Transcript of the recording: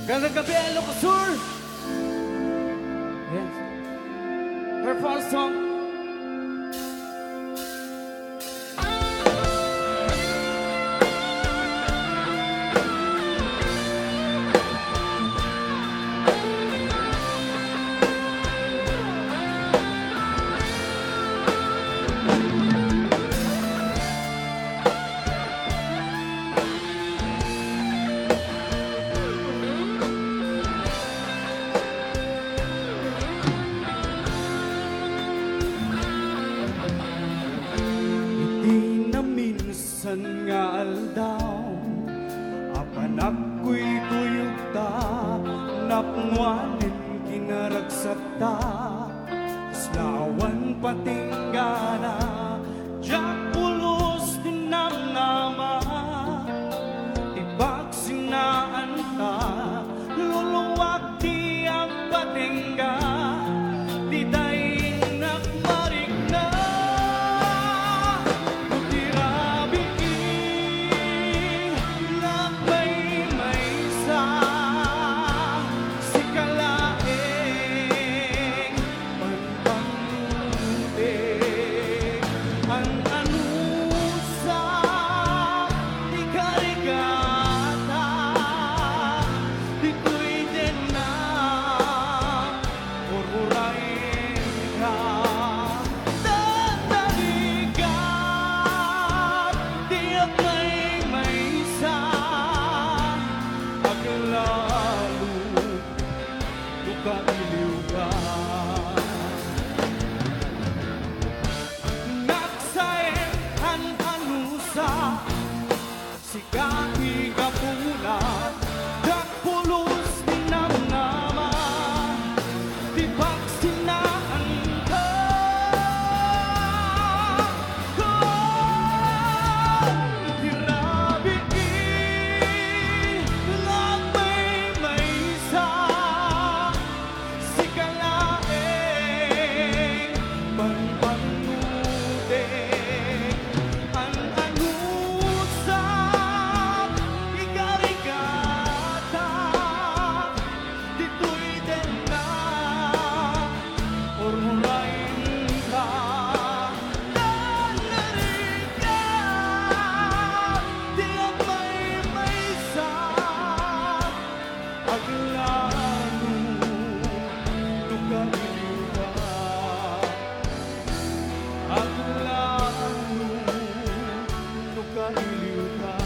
Gandang gabi, Ilocosur! Yes. Her first song. Minsan nga aldaw apan ako'y tuyog ta napngwanin kinaragsak ta slawan patinggana jak pulos dinamnama tibag sinaan ta luluwag di ang patingga di daing nakmarigna. Sigahi kapula dak pulos dinamnama tibag sinaan ka grabe lagmay maysa sikalaeng panpanude ang iliw ka.